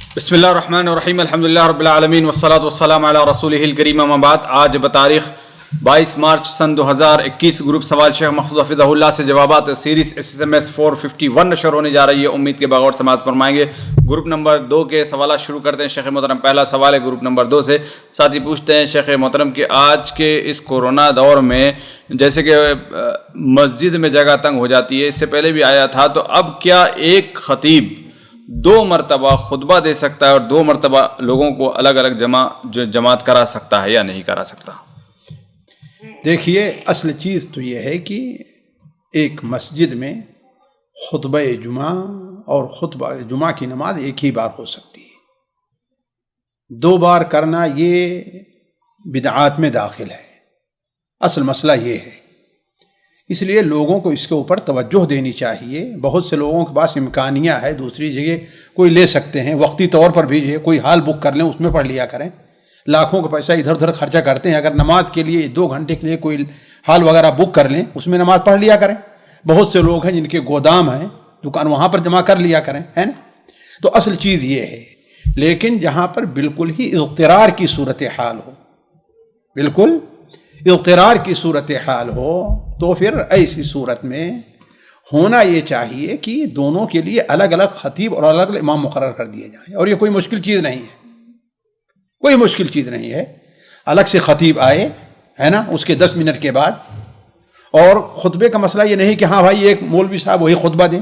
بسم اللہ الرحمن الرحیم، الحمدللہ رب العالمین والصلاة والسلام علی رسولہ الکریم، اما بعد۔ آج بتاریخ 22 مارچ سن 2021 گروپ سوال شیخ محفوظ حفظہ اللہ سے جوابات سیریز SSMS 451 نشر ہونے جا رہی ہے۔ امید کے بغور سماعت فرمائیں گے۔ گروپ نمبر 2 کے سوالات شروع کرتے ہیں شیخ محترم۔ پہلا سوال ہے گروپ نمبر 2 سے، ساتھی پوچھتے ہیں شیخ محترم کہ آج کے اس کورونا دور میں جیسے کہ مسجد میں جگہ تنگ ہو جاتی ہے، اس سے پہلے بھی آیا تھا، تو اب کیا ایک خطیب 2 مرتبہ خطبہ دے سکتا ہے اور 2 مرتبہ لوگوں کو الگ الگ جماعت کرا سکتا ہے یا نہیں کرا سکتا؟ دیکھیے، اصل چیز تو یہ ہے کہ ایک مسجد میں خطبہ جمعہ اور خطبہ جمعہ کی نماز ایک ہی بار ہو سکتی ہے، 2 بار کرنا یہ بدعات میں داخل ہے۔ اصل مسئلہ یہ ہے، اس لیے لوگوں کو اس کے اوپر توجہ دینی چاہیے۔ بہت سے لوگوں کے پاس امکانیہ ہے، دوسری جگہ کوئی لے سکتے ہیں، وقتی طور پر بھی کوئی ہال بک کر لیں، اس میں پڑھ لیا کریں۔ لاکھوں کا پیسہ ادھر ادھر خرچہ کرتے ہیں، اگر نماز کے لیے 2 گھنٹے کے لیے کوئی ہال وغیرہ بک کر لیں، اس میں نماز پڑھ لیا کریں۔ بہت سے لوگ ہیں جن کے گودام ہیں، دکان، وہاں پر جمع کر لیا کریں، ہے نا۔ تو اصل چیز یہ ہے، لیکن جہاں پر بالکل ہی اضطرار کی صورتحال ہو، بالکل اضطرار کی صورتحال ہو، تو پھر ایسی صورت میں ہونا یہ چاہیے کہ دونوں کے لیے الگ الگ خطیب اور الگ الگ امام مقرر کر دیے جائیں، اور یہ کوئی مشکل چیز نہیں ہے، کوئی مشکل چیز نہیں ہے۔ الگ سے خطیب آئے، ہے نا، اس کے 10 منٹ کے بعد، اور خطبے کا مسئلہ یہ نہیں کہ ہاں بھائی ایک مولوی صاحب وہی خطبہ دیں،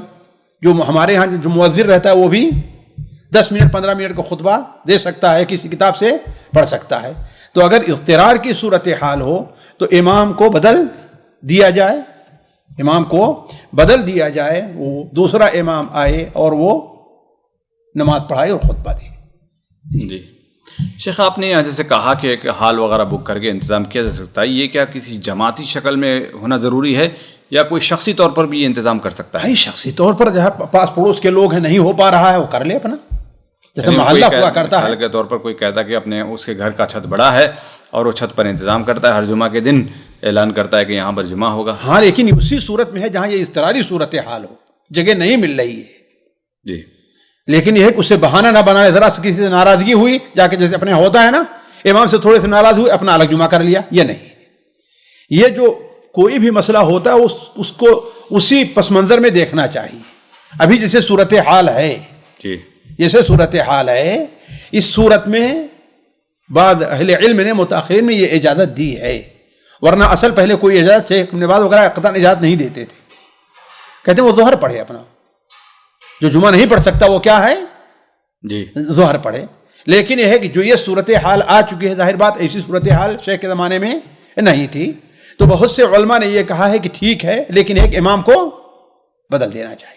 جو ہمارے ہاں جو مؤذن رہتا ہے وہ بھی 10 منٹ 15 منٹ کا خطبہ دے سکتا ہے، کسی کتاب سے پڑھ سکتا ہے۔ تو اگر اضطرار کی صورتحال ہو تو امام کو بدل دیا جائے، امام کو بدل دیا جائے، وہ دوسرا امام آئے اور وہ نماز پڑھائے اور خطبہ دے۔ جی شیخ، آپ نے یہاں جیسے کہا کہ ایک ہال وغیرہ بک کر کے انتظام کیا جا سکتا ہے، یہ کیا کسی جماعتی شکل میں ہونا ضروری ہے یا کوئی شخصی طور پر بھی یہ انتظام کر سکتا ہے؟ بھائی شخصی طور پر جہاں پاس پڑوس کے لوگ ہیں، نہیں ہو پا رہا ہے، وہ کر لے اپنا، جیسے محلہ ہوا کرتا ہے۔ مثال کے طور پر کوئی کہتا ہے کہ اپنے اس کے گھر کا چھت بڑا ہے اور وہ چھت پر انتظام کرتا ہے، ہر جمعہ کے دن اعلان کرتا ہے کہ یہاں پر جمعہ ہوگا۔ ہاں، لیکن اسی صورت میں ہے جہاں یہ اضطراری صورتحال ہو، جگہ نہیں مل رہی ہے، جی، لیکن یہ ہے کہ اس سے بہانہ نہ بنائے، ذرا سے کسی سے ناراضگی ہوئی، جا کے جیسے اپنے ہوتا ہے نا، امام سے تھوڑے سے ناراض ہوئے، اپنا الگ جمعہ کر لیا، یہ نہیں۔ یہ جو کوئی بھی مسئلہ ہوتا ہے اس کو اسی پس منظر میں دیکھنا چاہیے۔ ابھی جیسے صورتحال ہے، جی، جیسے صورتحال ہے، اس صورت میں بعض اہل علم نے، متاخرین میں یہ اجازت دی ہے، ورنہ اصل پہلے کوئی اجازت شیخ نواز وغیرہ قطعاً اجازت نہیں دیتے تھے، کہتے ہیں وہ ظہر پڑھے، اپنا جو جمعہ نہیں پڑھ سکتا وہ کیا ہے، جی، ظہر پڑھے۔ لیکن یہ ہے کہ جو یہ صورتحال آ چکی ہے، ظاہر بات ایسی صورتحال شیخ کے زمانے میں نہیں تھی، تو بہت سے علماء نے یہ کہا ہے کہ ٹھیک ہے، لیکن ایک امام کو بدل دینا چاہیے۔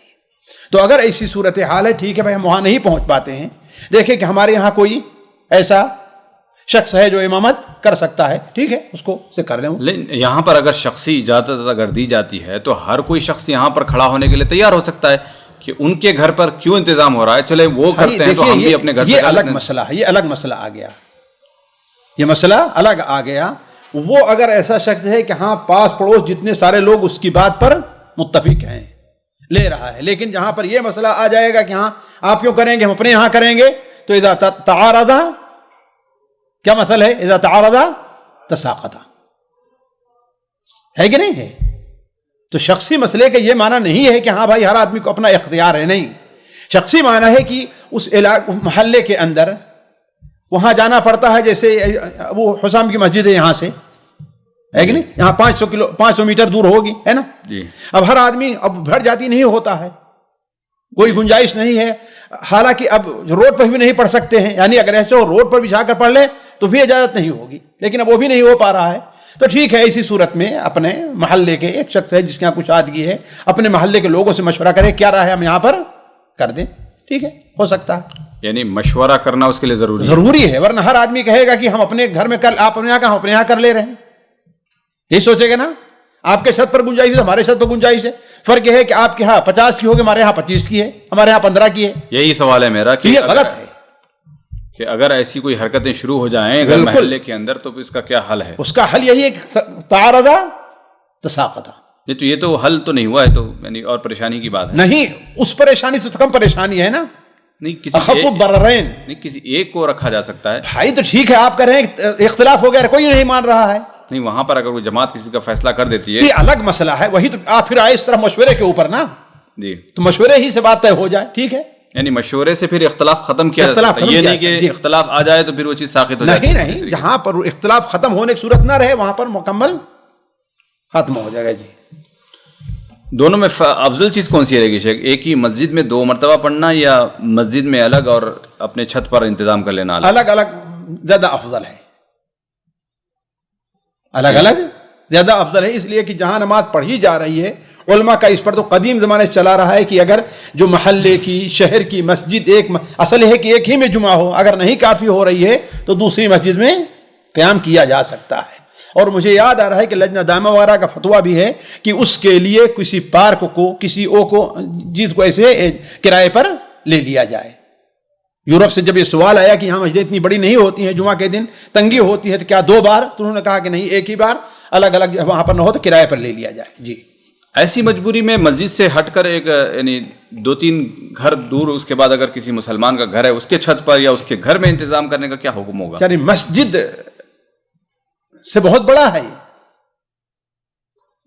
تو اگر ایسی صورتحال ہے، ٹھیک ہے بھائی، ہم وہاں نہیں پہنچ پاتے ہیں، دیکھیں کہ ہمارے یہاں کوئی ایسا شخص ہے جو امامت کر سکتا ہے، ٹھیک ہے، اس کو سے کر لیں۔ لیکن یہاں پر اگر شخصی اجازت اگر دی جاتی ہے تو ہر کوئی شخص یہاں پر کھڑا ہونے کے لیے تیار ہو سکتا ہے کہ ان کے گھر پر کیوں انتظام ہو رہا ہے، چلے وہ کرتے ہیں تو ہم بھی اپنے گھر پر۔ یہ الگ مسئلہ ہے، یہ الگ مسئلہ آ گیا، یہ مسئلہ الگ آ گیا۔ وہ اگر ایسا شخص ہے کہ ہاں پاس پڑوس جتنے سارے لوگ اس کی بات پر متفق ہیں، لے رہا ہے، لیکن جہاں پر یہ مسئلہ آ جائے گا کہ ہاں آپ کیوں کریں گے، ہم اپنے یہاں کریں گے، تو اذا تعارض، کیا مسئلہ ہے، اذا تعارض تساقط، ہے کہ نہیں ہے؟ تو شخصی مسئلے کا یہ معنی نہیں ہے کہ ہاں بھائی ہر آدمی کو اپنا اختیار ہے، نہیں، شخصی معنی ہے کہ اس محلے کے اندر وہاں جانا پڑتا ہے، جیسے وہ حسام کی مسجد ہے یہاں سے، ہے کہ نہیں، یہاں 500 میٹر دور ہوگی، ہے نا، جی، اب ہر آدمی اب بھر جاتی نہیں ہوتا ہے، کوئی گنجائش نہیں ہے، حالانکہ اب روڈ پر بھی نہیں پڑھ سکتے ہیں، یعنی اگر ایسے ہو روڈ پر بھی جا کر پڑھ لے تو بھی اجازت نہیں ہوگی، لیکن اب وہ بھی نہیں ہو پا رہا ہے، تو ٹھیک ہے، اسی صورت میں اپنے محلے کے ایک شخص ہے جس کے یہاں کچھ آدگی ہے، اپنے محلے کے لوگوں سے مشورہ کرے، کیا رائے ہے، ہم یہاں پر کر دیں، ٹھیک ہے، ہو سکتا ہے۔ یعنی مشورہ کرنا اس کے لیے ضروری ہے، ورنہ ہر آدمی کہے گا کہ ہم اپنے گھر میں کر، آپ اپنے یہاں کا، ہم اپنے یہاں کر لے رہے ہیں، یہی سوچے گا نا، آپ کے چھت پر گنجائش ہے، ہمارے چھت پر گنجائش ہے، فرق یہ ہے کہ آپ کے ہاں 50 کی ہوگی، ہمارے یہاں 25 کی ہے، ہمارے یہاں 15 کی ہے۔ یہی سوال ہے میرا کہ یہ غلط ہے کہ اگر ایسی کوئی حرکتیں شروع ہو جائیں اگر محلے کے اندر، تو اس کا کیا حل ہے؟ اس کا حل یہی ہے کہ تعارض تساقط۔ یہ تو حل تو نہیں ہوا ہے، تو یعنی اور پریشانی کی بات ہے۔ نہیں، اس پریشانی سے تو کم پریشانی ہے نا، نہیں کسی اخف الضررین. نہیں کسی ایک کو رکھا جا سکتا ہے. بھائی تو ٹھیک ہے آپ کہہ رہے ہیں اختلاف ہو گیا, کوئی نہیں مان رہا ہے. نہیں وہاں پر اگر وہ جماعت کسی کا فیصلہ کر دیتی ہے یہ الگ مسئلہ ہے, وہی تو آپ پھر آئے اس طرح مشورے کے اوپر نا, جی تو مشورے ہی سے بات طے ہو جائے, ٹھیک ہے. یعنی مشورے سے پھر اختلاف ختم کیا جا سکتا ہے, یہ نہیں کہ اختلاف آ جائے تو پھر وہ چیز ساخت ہو جائے. نہیں, جہاں پر اختلاف ختم ہونے کی صورت نہ رہے وہاں پر مکمل ختم ہو جائے گا. جی دونوں میں افضل چیز کون سی رہے گی شیخ؟ ایک ہی مسجد میں 2 مرتبہ پڑھنا یا مسجد میں الگ اور اپنے چھت پر انتظام کر لینا الگ الگ زیادہ افضل ہے. الگ الگ زیادہ افضل ہے, اس لیے کہ جہاں نماز پڑھی جا رہی ہے علماء کا اس پر تو قدیم زمانے سے چلا رہا ہے کہ اگر جو محلے کی شہر کی مسجد اصل ہے کہ ایک ہی میں جمعہ ہو, اگر نہیں کافی ہو رہی ہے تو دوسری مسجد میں قیام کیا جا سکتا ہے. اور مجھے یاد آ رہا ہے کہ لجنہ دائمہ وغیرہ کا فتویٰ بھی ہے کہ اس کے لیے کسی پارک کو کسی چیز کو ایسے کرائے پر لے لیا جائے. یورپ سے جب یہ سوال آیا کہ یہاں مسجدیں اتنی بڑی نہیں ہوتی ہیں, جمعہ کے دن تنگی ہوتی ہے, تو کیا 2 بار؟ تو انہوں نے کہا کہ نہیں, ایک ہی بار, الگ الگ وہاں پر نہ ہو تو کرائے پر لے لیا جائے. جی ایسی مجبوری میں مسجد سے ہٹ کر ایک یعنی 2-3 گھر دور اس کے بعد اگر کسی مسلمان کا گھر ہے اس کے چھت پر یا اس کے گھر میں انتظام کرنے کا کیا حکم ہوگا؟ یعنی مسجد سے بہت بڑا ہے.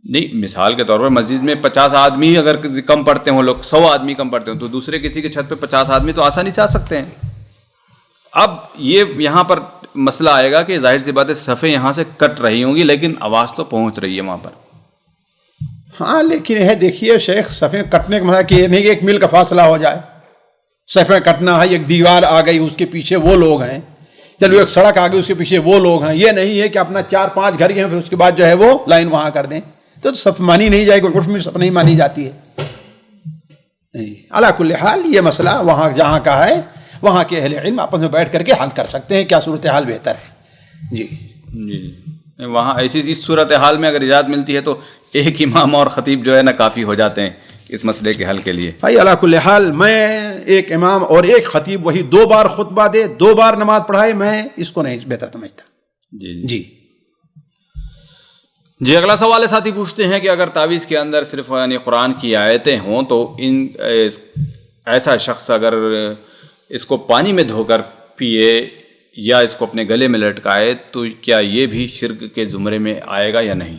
نہیں مثال کے طور پر مسجد میں 50 آدمی اگر کم پڑتے ہوں, لوگ 100 آدمی کم پڑتے ہوں, تو دوسرے کسی کے چھت پہ 50 آدمی تو آسانی سے آ سکتے ہیں. اب یہ یہاں پر مسئلہ آئے گا کہ ظاہر سی بات ہے صفیں یہاں سے کٹ رہی ہوں گی لیکن آواز تو پہنچ رہی ہے وہاں پر. ہاں لیکن یہ دیکھیے شیخ, صفیں کٹنے کا مطلب کہ یہ نہیں کہ 1 میل کا فاصلہ ہو جائے. صفیں کٹنا ہے, ایک دیوار آ گئی اس کے پیچھے وہ لوگ ہیں, چلو ایک سڑک آ گئی اس کے پیچھے وہ لوگ ہیں, یہ نہیں ہے کہ اپنا 4-5 گھر ہیں پھر اس کے بعد جو ہے وہ لائن وہاں کر دیں, تو صف مانی نہیں جائے گی, عرف میں صف نہیں مانی جاتی ہے. جی علی کل حال یہ مسئلہ وہاں جہاں کا ہے وہاں کے اہل علم آپس میں بیٹھ کر کے حل کر سکتے ہیں کیا صورتحال بہتر ہے. جی جی وہاں ایسی اس صورتحال میں اگر اجازت ملتی ہے تو ایک امام اور خطیب جو ہے نا کافی ہو جاتے ہیں اس مسئلے کے حل کے لیے. بھائی علی کل حال میں ایک امام اور ایک خطیب وہی 2 بار خطبہ دے 2 بار نماز پڑھائے, میں اس کو نہیں بہتر سمجھتا. جی جی اگلا سوال ہے, ساتھی پوچھتے ہیں کہ اگر تعویذ کے اندر صرف یعنی قرآن کی آیتیں ہوں تو ایسا شخص اگر اس کو پانی میں دھو کر پیے یا اس کو اپنے گلے میں لٹکائے تو کیا یہ بھی شرک کے زمرے میں آئے گا یا نہیں؟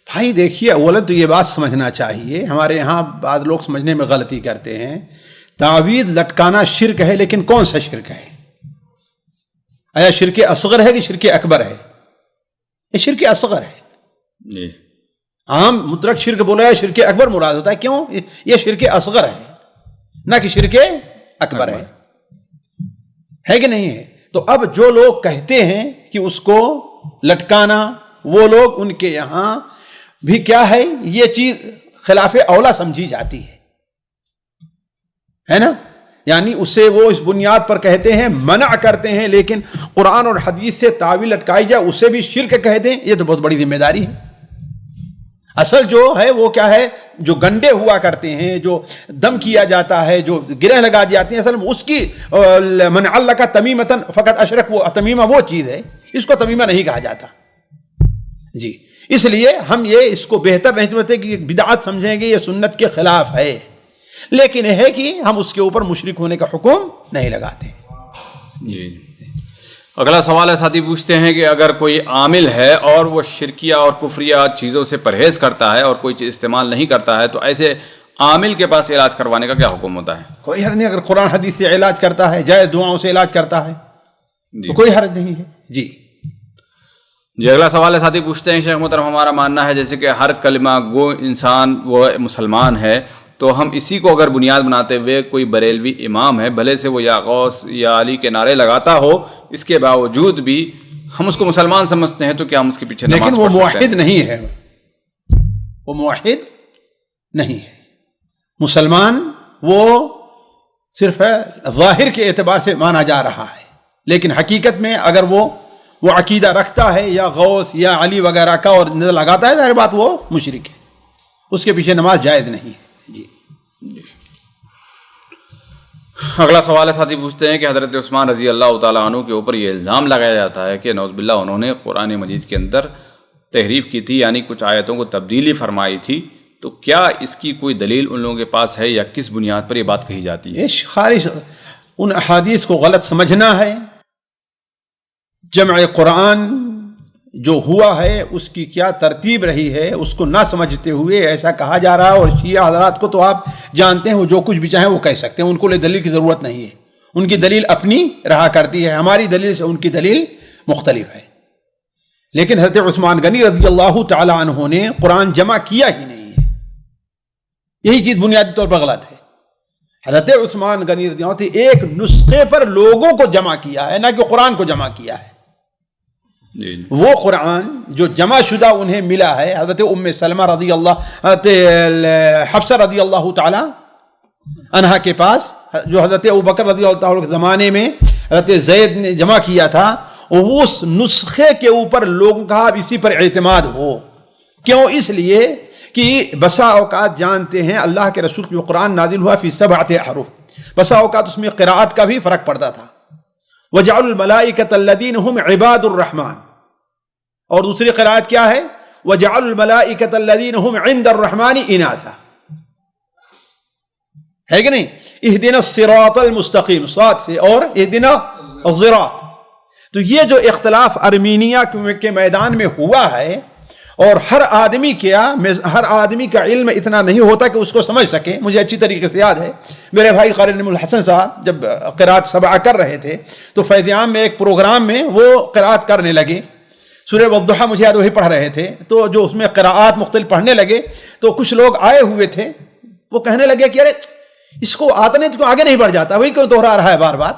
بھائی دیکھیے اولا تو یہ بات سمجھنا چاہیے, ہمارے یہاں بعض لوگ سمجھنے میں غلطی کرتے ہیں. تعویذ لٹکانا شرک ہے, لیکن کون سا شرک ہے؟ آیا شرک اصغر ہے کہ شرک اکبر ہے؟ یہ شرک اصغر ہے. جی عام مطلق شرک بولا ہے, شرک اکبر مراد ہوتا ہے. کیوں؟ یہ شرک اصغر ہے نہ کہ شرک اکبر ہے کہ نہیں ہے؟ تو اب جو لوگ کہتے ہیں کہ اس کو لٹکانا, وہ لوگ ان کے یہاں بھی کیا ہے یہ چیز خلاف اولا سمجھی جاتی ہے نا. یعنی اسے وہ اس بنیاد پر کہتے ہیں, منع کرتے ہیں, لیکن قرآن اور حدیث سے تعویل لٹکائی جائے اسے بھی شرک کہہ دیں, یہ تو بہت بڑی ذمہ داری ہے. اصل جو ہے وہ کیا ہے, جو گنڈے ہوا کرتے ہیں, جو دم کیا جاتا ہے, جو گرہ لگا جاتی ہیں, اصل میں اس کی من علق تمیمۃ فقط اشرک, وہ تمیمہ وہ چیز ہے, اس کو تمیمہ نہیں کہا جاتا. جی اس لیے ہم یہ اس کو بہتر نہیں سمجھتے کہ بدعت سمجھیں گے, یہ سنت کے خلاف ہے, لیکن یہ ہے کہ ہم اس کے اوپر مشرک ہونے کا حکم نہیں لگاتے. جی اگلا سوال ہے, ساتھی پوچھتے ہیں کہ اگر کوئی عامل ہے اور وہ شرکیہ اور کفریہ چیزوں سے پرہیز کرتا ہے اور کوئی چیز استعمال نہیں کرتا ہے تو ایسے عامل کے پاس علاج کروانے کا کیا حکم ہوتا ہے؟ کوئی حرج نہیں, اگر قرآن حدیث سے علاج کرتا ہے, جائز دعاؤں سے علاج کرتا ہے تو کوئی حرج نہیں ہے. جی اگلا سوال ہے, ساتھی پوچھتے ہیں شیخ محترم ہمارا ماننا ہے جیسے کہ ہر کلمہ گو انسان وہ مسلمان ہے, تو ہم اسی کو اگر بنیاد بناتے ہوئے کوئی بریلوی امام ہے, بھلے سے وہ یا غوث یا علی کے نعرے لگاتا ہو, اس کے باوجود بھی ہم اس کو مسلمان سمجھتے ہیں, تو کیا ہم اس کے پیچھے نماز پڑھ سکتے ہیں؟ لیکن وہ موحد نہیں ہے, وہ موحد نہیں ہے. مسلمان وہ صرف ظاہر کے اعتبار سے مانا جا رہا ہے, لیکن حقیقت میں اگر وہ عقیدہ رکھتا ہے یا غوث یا علی وغیرہ کا اور نظر لگاتا ہے, ظاہر بات وہ مشرک ہے, اس کے پیچھے نماز جائز نہیں ہے. جی اگلا سوال ہے, ساتھی پوچھتے ہیں کہ حضرت عثمان رضی اللہ تعالیٰ عنہ کے اوپر یہ الزام لگایا جاتا ہے کہ نعوذ باللہ انہوں نے قرآن مجید کے اندر تحریف کی تھی, یعنی کچھ آیتوں کو تبدیلی فرمائی تھی, تو کیا اس کی کوئی دلیل ان لوگوں کے پاس ہے یا کس بنیاد پر یہ بات کہی جاتی ہے؟ خالص ان احادیث کو غلط سمجھنا ہے. جمع قرآن جو ہوا ہے اس کی کیا ترتیب رہی ہے اس کو نہ سمجھتے ہوئے ایسا کہا جا رہا ہے. اور شیعہ حضرات کو تو آپ جانتے ہیں وہ جو کچھ بھی چاہیں وہ کہہ سکتے ہیں, ان کو دلیل کی ضرورت نہیں ہے, ان کی دلیل اپنی رہا کرتی ہے, ہماری دلیل سے ان کی دلیل مختلف ہے. لیکن حضرت عثمان غنی رضی اللہ تعالی عنہ نے قرآن جمع کیا ہی نہیں ہے, یہی چیز بنیادی طور پر غلط ہے. حضرت عثمان غنی رضی اللہ عنہ ایک نسخے پر لوگوں کو جمع کیا ہے, نہ کہ قرآن کو جمع کیا ہے. وہ قرآن جو جمع شدہ انہیں ملا ہے حضرت ام سلمہ رضی اللہ, حضرت حفصہ رضی اللہ تعالی عنہا کے پاس, جو حضرت ابوبکر رضی اللہ تعالی کے زمانے میں حضرت زید نے جمع کیا تھا, اس نسخے کے اوپر لوگوں کا اب اسی پر اعتماد ہو. کیوں؟ اس لیے کہ بسا اوقات جانتے ہیں اللہ کے رسول جو قرآن نازل ہوا فی 7 احرف, بسا اوقات اس میں قراءت کا بھی فرق پڑتا تھا. وَجَعَلُوا الْمَلَائِكَةَ الَّذِينَ هُمْ عِبَادُ الرَّحْمَنِ, اور دوسری قراءت کیا ہے؟ وَجَعَلُوا الْمَلَائِكَةَ الَّذِينَ هُمْ عِندَ الرَّحْمَنِ إِنَاثًا, ہے کہ نہیں؟ اهدنا الصراط المستقیم صاد سے, اور اهدنا الصراط. تو یہ جو اختلاف ارمینیہ کے میدان میں ہوا ہے, اور ہر آدمی کا علم اتنا نہیں ہوتا کہ اس کو سمجھ سکے. مجھے اچھی طریقے سے یاد ہے میرے بھائی قاری نعیم الحسن صاحب جب قرات 7 کر رہے تھے تو فیض عام میں ایک پروگرام میں وہ قرات کرنے لگے. سورہ والضحیٰ مجھے یاد وہی پڑھ رہے تھے, تو جو اس میں قراءات مختلف پڑھنے لگے تو کچھ لوگ آئے ہوئے تھے, وہ کہنے لگے کہ ارے اس کو آتا نہیں تو آگے نہیں بڑھ جاتا, وہی کیوں دوہرا رہا ہے بار بار,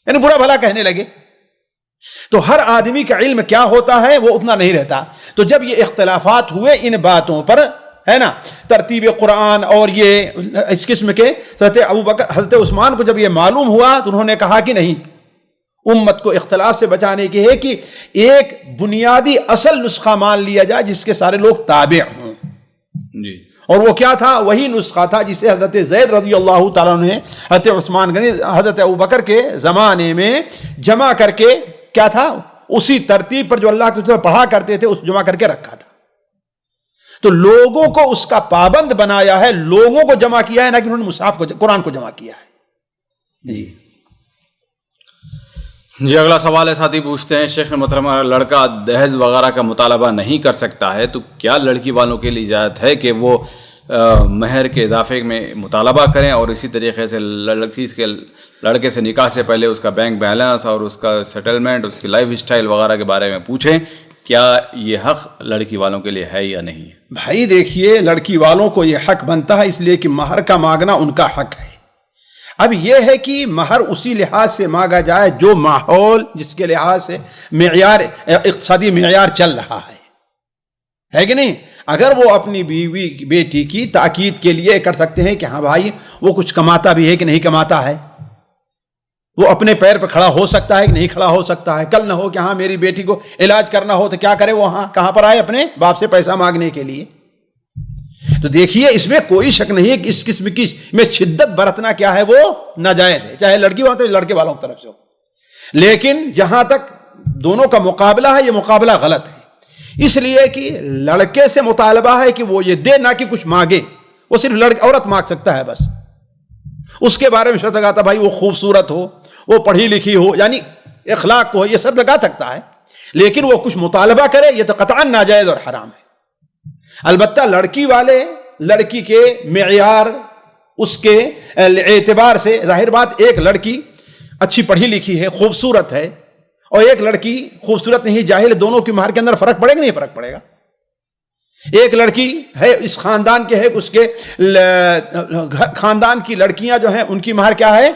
یعنی برا بھلا کہنے لگے. تو ہر آدمی کا علم کیا ہوتا ہے وہ اتنا نہیں رہتا. تو جب یہ اختلافات ہوئے ان باتوں پر, ہے نا, ترتیب قرآن اور یہ اس قسم کے, حضرت ابوبکر حضرت عثمان کو جب یہ معلوم ہوا تو انہوں نے کہا کہ نہیں, امت کو اختلاف سے بچانے کی ہے کہ ایک بنیادی اصل نسخہ مان لیا جائے جس کے سارے لوگ تابع ہوں. جی. اور وہ کیا تھا؟ وہی نسخہ تھا جسے حضرت زید رضی اللہ تعالیٰ نے حضرت عثمان غنی حضرت ابوبکر کے زمانے میں جمع کر کے, کیا تھا, اسی ترتیب پر جو اللہ کے رسول پڑھا کرتے تھے اس جمع کر کے رکھا تھا. تو لوگوں کو اس کا پابند بنایا ہے, لوگوں کو جمع کیا ہے, نہ کہ انہوں نے مصحف کو, قرآن کو جمع کیا ہے. جی اگلا سوال ہے, ساتھی پوچھتے ہیں شیخ محترم لڑکا دہیز وغیرہ کا مطالبہ نہیں کر سکتا ہے تو کیا لڑکی والوں کے لیے اجازت ہے کہ وہ مہر کے اضافے میں مطالبہ کریں, اور اسی طریقے سے لڑکے سے نکاح سے پہلے اس کا بینک بیلنس اور اس کا سیٹلمنٹ, اس کی لائف اسٹائل وغیرہ کے بارے میں پوچھیں؟ کیا یہ حق لڑکی والوں کے لیے ہے یا نہیں؟ بھائی دیکھیے, لڑکی والوں کو یہ حق بنتا ہے اس لیے کہ مہر کا مانگنا ان کا حق ہے. اب یہ ہے کہ مہر اسی لحاظ سے مانگا جائے جو ماحول جس کے لحاظ سے معیار, اقتصادی معیار چل رہا ہے کہ نہیں. اگر وہ اپنی بیوی بیٹی کی تاکید کے لیے کر سکتے ہیں کہ ہاں بھائی وہ کچھ کماتا بھی ہے کہ نہیں کماتا ہے, وہ اپنے پیر پر کھڑا ہو سکتا ہے کہ نہیں کھڑا ہو سکتا ہے, کل نہ ہو کہ ہاں میری بیٹی کو علاج کرنا ہو تو کیا کرے, وہ ہاں کہاں پر آئے اپنے باپ سے پیسہ مانگنے کے لیے. تو دیکھیے اس میں کوئی شک نہیں ہے کہ اس قسم کی میں شدت برتنا کیا ہے وہ ناجائز ہے, چاہے لڑکی والوں تو لڑکے والوں کی طرف سے ہو. لیکن جہاں تک دونوں کا مقابلہ ہے, یہ مقابلہ غلط ہے, اس لیے کہ لڑکے سے مطالبہ ہے کہ وہ یہ دے, نہ کہ کچھ مانگے. وہ صرف عورت مانگ سکتا ہے بس, اس کے بارے میں شرط لگاتا بھائی وہ خوبصورت ہو, وہ پڑھی لکھی ہو, یعنی اخلاق کو ہو, یہ شرط لگا سکتا ہے. لیکن وہ کچھ مطالبہ کرے یہ تو قطعاً ناجائز اور حرام ہے. البتہ لڑکی والے لڑکی کے معیار, اس کے اعتبار سے ظاہر بات, ایک لڑکی اچھی پڑھی لکھی ہے, خوبصورت ہے, اور ایک لڑکی خوبصورت نہیں, جاہل, دونوں کی مہر کے اندر فرق پڑے گا نہیں فرق پڑے گا. ایک لڑکی ہے اس خاندان کے ہے, اس کے خاندان کی لڑکیاں جو ہیں ان کی مہر کیا ہے,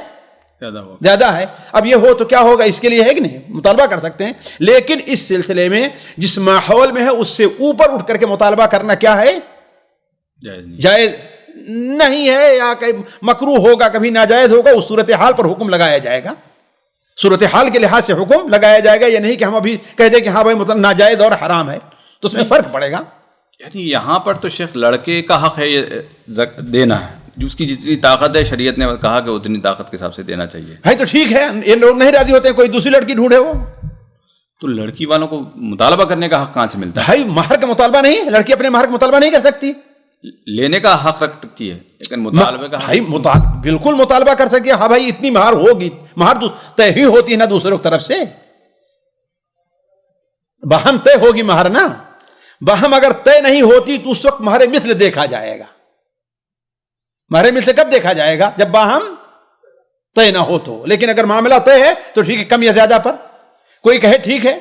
زیادہ ہے. اب یہ ہو تو کیا ہوگا, اس کے لیے ہے کہ نہیں مطالبہ کر سکتے ہیں. لیکن اس سلسلے میں جس ماحول میں ہے اس سے اوپر اٹھ کر کے مطالبہ کرنا کیا ہے, جائز نہیں ہے, یا مکروہ ہوگا, کبھی ناجائز ہوگا. اس صورتحال پر حکم لگایا جائے گا, صورتحال کے لحاظ سے حکم لگایا جائے گا. یہ نہیں کہ ہم ابھی کہہ دیں کہ ہاں بھائی مطلب ناجائز اور حرام ہے, تو اس میں فرق پڑے گا. یعنی یہاں پر تو شیخ لڑکے کا حق ہے یہ دینا ہے, اس کی جتنی طاقت ہے شریعت نے کہا کہ اتنی طاقت کے حساب سے دینا چاہیے. بھائی تو ٹھیک ہے, یہ لوگ نہیں راضی ہوتے, کوئی دوسری لڑکی ڈھونڈے. وہ تو لڑکی والوں کو مطالبہ کرنے کا حق کہاں سے ملتا ہے؟ بھائی مہر کا مطالبہ نہیں, لڑکی اپنے مہر کا مطالبہ نہیں کر سکتی. لینے کا حق رکھتی ہے لیکن مطالبے کا بھائی بالکل مطالبہ کر سکے. ہاں بھائی اتنی مہار ہوگی, مہار طے ہی ہوتی ہے نا دوسروں کی طرف سے, باہم طے ہوگی مہار نا. باہم اگر طے نہیں ہوتی تو اس وقت مہر مثل دیکھا جائے گا. مہر مثل کب دیکھا جائے گا؟ جب باہم طے نہ ہو تو. لیکن اگر معاملہ طے ہے تو ٹھیک ہے, کم یا زیادہ پر کوئی کہے ٹھیک ہے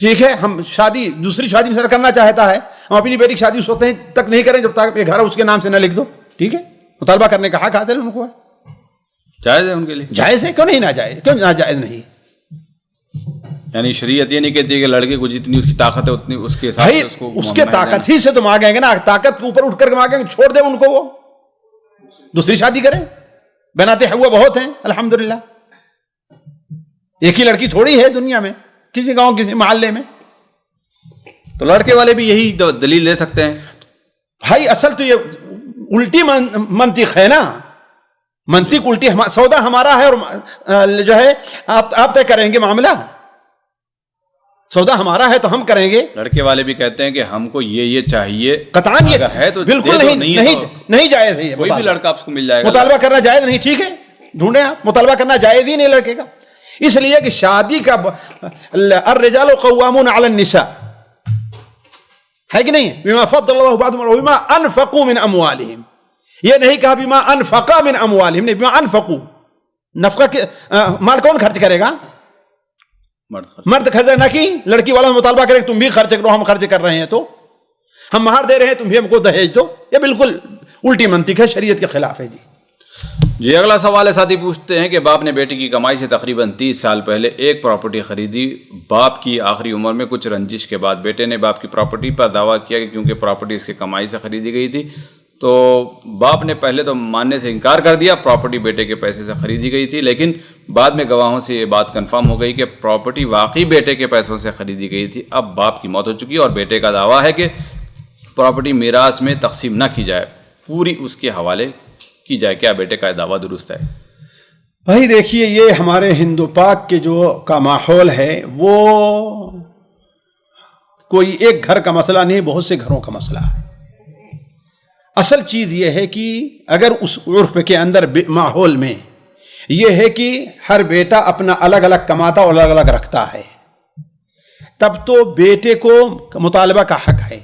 ٹھیک ہے ہم شادی دوسری شادی مثلا کرنا چاہتا ہے, ہم اپنی بیٹی کی شادی اس وقت تک نہیں کریں جب تک گھر اس کے نام سے نہ لکھ دو. ٹھیک ہے, مطالبہ کرنے کا حق حاصل ان کو ہے, جائز ہے ان کے لیے. جائز ہے, کیوں نہیں ناجائز, کیوں ناجائز نہیں؟ یعنی شریعت یہ نہیں کہتی کہ لڑکے کو جتنی اس کی طاقت ہے اتنی اس کے حساب سے اس کو اس کے طاقت ہی سے تو مانگیں گے نا. طاقت کے اوپر اٹھ کر کے مانگیں گے, چھوڑ دیں ان کو, وہ دوسری شادی کریں. بناتے ہوئے بہت ہیں الحمدللہ, ایک ہی لڑکی تھوڑی ہے دنیا میں, کسی گاؤں کسی محلے میں. تو لڑکے والے بھی یہی دلیل دے سکتے ہیں. بھائی اصل تو یہ الٹی منطق ہے نا, منطق الٹی. سودا ہمارا ہے اور جو ہے آپ طے کریں گے معاملہ. سودا ہمارا ہے تو ہم کریں گے. لڑکے والے بھی کہتے ہیں کہ ہم کو یہ چاہیے, قطعاً یہ ہے تو بالکل نہیں جائز ہے. کوئی بھی لڑکا آپ کو مل جائے گا. مطالبہ کرنا جائز نہیں, ٹھیک ہے ڈھونڈیں آپ. مطالبہ کرنا جائز ہی نہیں لڑکے کا, اس لیے کہ شادی کا الرجال قوامون علی النساء ہے کہ نہیں, بما فضل اللہ بعضهم علی بعض بما انفقوا من اموالهم. یہ نہیں کہا بما انفقا من اموالهم, نہیں, بما انفقوا. نفقہ مال کون خرچ کرے گا؟ مرد خرچ نہ کی لڑکی والا مطالبہ کرے تم بھی خرچ کرو, ہم خرچ کر رہے ہیں تو ہم مہار دے رہے ہیں, تم بھی ہم کو دہیج دو. یہ بالکل الٹی منطق ہے, شریعت کے خلاف ہے. جی اگلا سوال ہے, ساتھی پوچھتے ہیں کہ باپ نے بیٹی کی کمائی سے تقریباً 30 سال پہلے ایک پراپرٹی خریدی. باپ کی آخری عمر میں کچھ رنجش کے بعد بیٹے نے باپ کی پراپرٹی پر دعویٰ کیا کہ کیونکہ پراپرٹی اس کی کمائی سے خریدی گئی تھی. تو باپ نے پہلے تو ماننے سے انکار کر دیا, پراپرٹی بیٹے کے پیسے سے خریدی گئی تھی. لیکن بعد میں گواہوں سے یہ بات کنفرم ہو گئی کہ پراپرٹی واقعی بیٹے کے پیسوں سے خریدی گئی تھی. اب باپ کی موت ہو چکی ہے اور بیٹے کا دعویٰ ہے کہ پراپرٹی میراث میں تقسیم نہ کی جائے, پوری اس کے حوالے کی جائے. کیا بیٹے کا دعویٰ درست ہے؟ بھائی دیکھیے, یہ ہمارے ہندو پاک کے جو کا ماحول ہے وہ کوئی ایک گھر کا مسئلہ نہیں, بہت سے گھروں کا مسئلہ ہے. اصل چیز یہ ہے کہ اگر اس عرف کے اندر ماحول میں یہ ہے کہ ہر بیٹا اپنا الگ الگ کماتا اور الگ الگ رکھتا ہے, تب تو بیٹے کو مطالبہ کا حق ہے.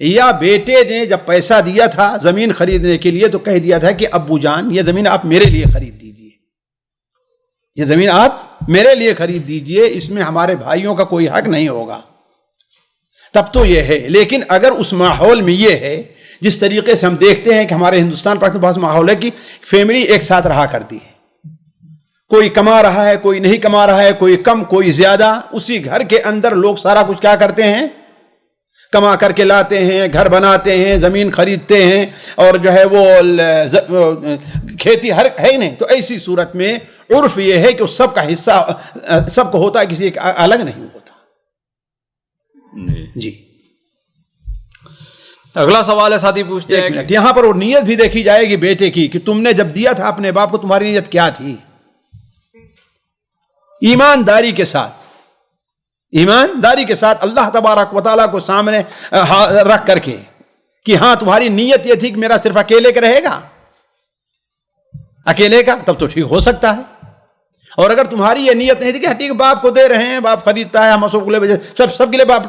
یا بیٹے نے جب پیسہ دیا تھا زمین خریدنے کے لیے تو کہہ دیا تھا کہ ابو جان یہ زمین آپ میرے لیے خرید دیجئے, یہ زمین آپ میرے لیے خرید دیجئے, اس میں ہمارے بھائیوں کا کوئی حق نہیں ہوگا. تب تو یہ ہے. لیکن اگر اس ماحول میں یہ ہے جس طریقے سے ہم دیکھتے ہیں کہ ہمارے ہندوستان پاکستان بہت ماحول ہے کہ فیملی ایک ساتھ رہا کرتی ہے, کوئی کما رہا ہے کوئی نہیں کما رہا ہے, کوئی کم کوئی زیادہ, اسی گھر کے اندر لوگ سارا کچھ کیا کرتے ہیں, کما کر کے لاتے ہیں, گھر بناتے ہیں, زمین خریدتے ہیں, اور جو ہے وہ کھیتی ہر ہے نہیں. تو ایسی صورت میں عرف یہ ہے کہ سب کا حصہ سب کو ہوتا ہے, کسی ایک الگ نہیں ہوتا. جی اگلا سوال ہے, ساتھی پوچھتے ہیں یہاں پر وہ نیت بھی دیکھی جائے گی بیٹے کی کہ تم نے جب دیا تھا اپنے باپ کو تمہاری نیت کیا تھی. ایمانداری کے ساتھ اللہ تبارک و تعالیٰ کو سامنے رکھ کر کے کہ ہاں تمہاری نیت یہ تھی کہ میرا صرف اکیلے کا رہے گا, اکیلے کا, تب تو ٹھیک ہو سکتا ہے. اور اگر تمہاری یہ نیت نہیں تھی کہ ٹھیک باپ کو دے رہے ہیں, باپ خریدتا ہے, ہم سب کے لیے باپ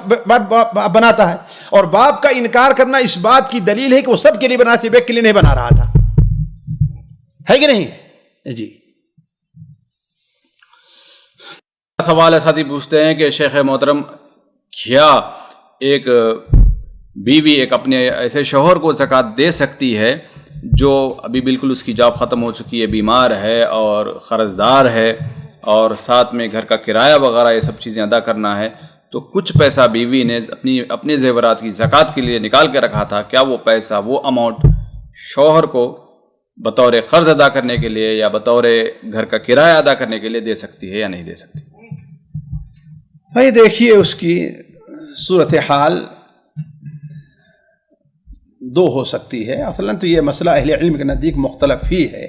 بناتا ہے, اور باپ کا انکار کرنا اس بات کی دلیل ہے کہ وہ سب کے لیے بنا, صرف ایک کے لیے نہیں بنا رہا تھا, ہے کہ نہیں؟ جی سوال ہے, ساتھی پوچھتے ہیں کہ شیخ محترم کیا ایک بیوی ایک اپنے ایسے شوہر کو زکوٰۃ دے سکتی ہے جو ابھی بالکل اس کی جاب ختم ہو چکی ہے, بیمار ہے اور قرض دار ہے, اور ساتھ میں گھر کا کرایہ وغیرہ یہ سب چیزیں ادا کرنا ہے, تو کچھ پیسہ بیوی نے اپنے زیورات کی زکوٰۃ کے لیے نکال کے رکھا تھا, کیا وہ پیسہ وہ اماؤنٹ شوہر کو بطور قرض ادا کرنے کے لیے یا بطور گھر کا کرایہ ادا کرنے کے لیے دے سکتی ہے یا نہیں دے سکتی؟ بھائی دیکھیے اس کی صورتحال دو ہو سکتی ہے. اصلاً تو یہ مسئلہ اہل علم کے نزدیک مختلف ہی ہے,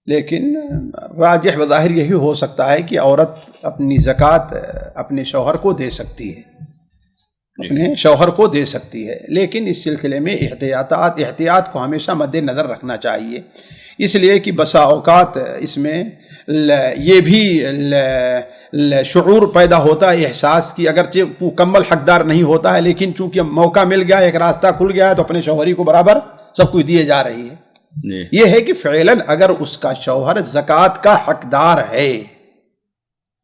لیکن راجح و ظاہر یہی ہو سکتا ہے کہ عورت اپنی زکوٰۃ اپنے شوہر کو دے سکتی ہے. اپنے شوہر کو دے سکتی ہے، لیکن اس سلسلے میں احتیاط کو ہمیشہ مد نظر رکھنا چاہیے، اس لیے کہ بسا اوقات اس میں یہ بھی شعور پیدا ہوتا ہے، احساس کی، اگرچہ مکمل حقدار نہیں ہوتا ہے لیکن چونکہ موقع مل گیا، ایک راستہ کھل گیا ہے تو اپنے شوہری کو برابر سب کچھ دیے جا رہی ہے۔ یہ ہے کہ فعلاً اگر اس کا شوہر زکوٰۃ کا حقدار ہے،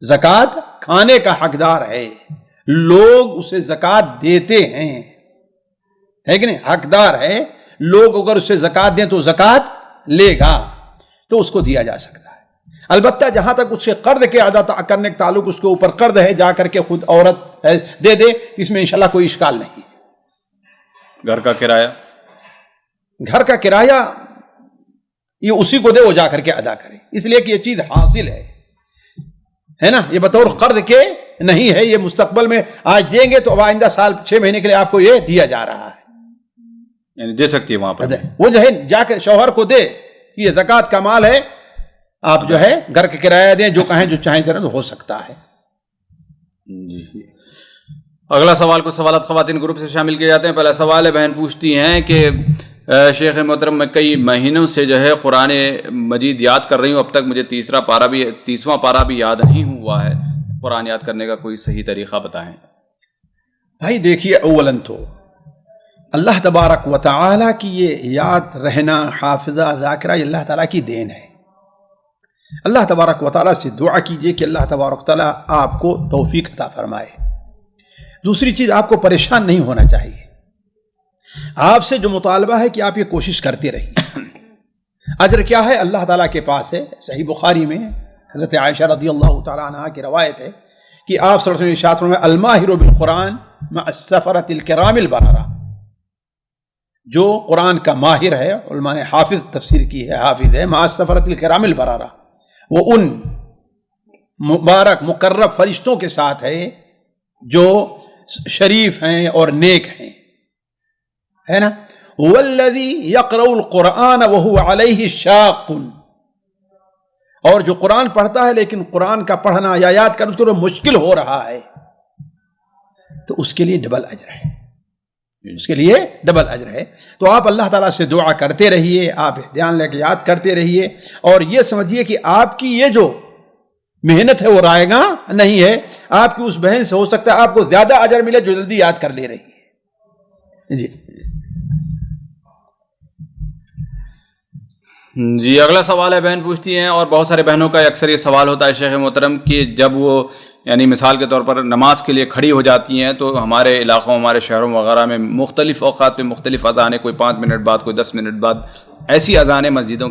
زکوٰۃ کھانے کا حقدار ہے، لوگ اسے زکوٰۃ دیتے ہیں، ہے کہ نہیں، حقدار ہے، لوگ اگر اسے زکوٰۃ دیں تو زکوٰۃ لے گا تو اس کو دیا جا سکتا ہے۔ البتہ جہاں تک اس سے قرض کے ادا کرنے کا تعلق، اس کے اوپر قرض ہے، جا کر کے خود عورت دے دے، اس میں انشاءاللہ کوئی اشکال نہیں۔ گھر کا کرایہ، گھر کا کرایہ یہ اسی کو دے، وہ جا کر کے ادا کرے، اس لیے کہ یہ چیز حاصل ہے نا، یہ بطور قرض کے نہیں ہے، یہ مستقبل میں آج دیں گے تو اب آئندہ سال 6 مہینے کے لیے آپ کو یہ دیا جا رہا ہے، یعنی دے سکتی ہے وہاں پر، وہ جو ہے جا کر شوہر کو دے، یہ زکوٰۃ کا مال ہے، آپ جو ہے گھر کا کرایہ دیں، جو کہیں جو چاہیں ذرا ہو سکتا ہے۔ جی اگلا سوال، کچھ سوالات خواتین گروپ سے شامل کیے جاتے ہیں۔ پہلا سوال ہے، بہن پوچھتی ہیں کہ شیخ محترم میں کئی مہینوں سے جو ہے قرآن مجید یاد کر رہی ہوں، اب تک مجھے 30واں پارہ بھی یاد نہیں ہوا ہے، قرآن یاد کرنے کا کوئی صحیح طریقہ بتائیں۔ بھائی دیکھیے، اولاً تو اللہ تبارک و تعالیٰ کی یہ یاد رہنا، حافظہ، ذاکرہ، یہ اللہ تعالیٰ کی دین ہے۔ اللہ تبارک و تعالیٰ سے دعا کیجئے کہ اللہ تبارک و تعالیٰ آپ کو توفیق عطا فرمائے۔ دوسری چیز، آپ کو پریشان نہیں ہونا چاہیے، آپ سے جو مطالبہ ہے کہ آپ یہ کوشش کرتے رہیے۔ اجر کیا ہے؟ اللہ تعالیٰ کے پاس ہے۔ صحیح بخاری میں حضرت عائشہ رضی اللہ تعالیٰ عنہا کی روایت ہے کہ آپ صلی اللہ علیہ وسلم ارشاد فرمائے، الماہر بالقرآن مع السفرۃ الکرام البررہ، جو قرآن کا ماہر ہے، علماء نے حافظ تفسیر کی ہے، حافظ ہے، مع السفرۃ الکرام البررہ، وہ ان مبارک مقرب فرشتوں کے ساتھ ہے جو شریف ہیں اور نیک ہیں، ہے نا۔ والذی یقرأ القرآن وہو علیہ شاق، اور جو قرآن پڑھتا ہے لیکن قرآن کا پڑھنا یا یاد کرنا اس کو مشکل ہو رہا ہے، تو اس کے لیے ڈبل اجر ہے، اس کے لیے ڈبل اجر ہے۔ تو آپ اللہ تعالیٰ سے دعا کرتے رہیے، آپ دھیان لے کے یاد کرتے رہیے، اور یہ سمجھیے کہ آپ کی یہ جو محنت ہے وہ رائے گاں نہیں ہے، آپ کی اس بہن سے ہو سکتا ہے آپ کو زیادہ اجر ملے جو جلدی یاد کر لے رہی ہے۔ جی اگلا سوال ہے، بہن پوچھتی ہیں، اور بہت سارے بہنوں کا اکثر یہ سوال ہوتا ہے شیخ محترم کہ جب وہ یعنی مثال کے طور پر نماز کے لیے کھڑی ہو جاتی ہیں تو ہمارے علاقوں، ہمارے شہروں وغیرہ میں مختلف اوقات پہ مختلف اذانیں، کوئی 5 منٹ بعد، کوئی 10 منٹ بعد، ایسی اذانیں مسجدوں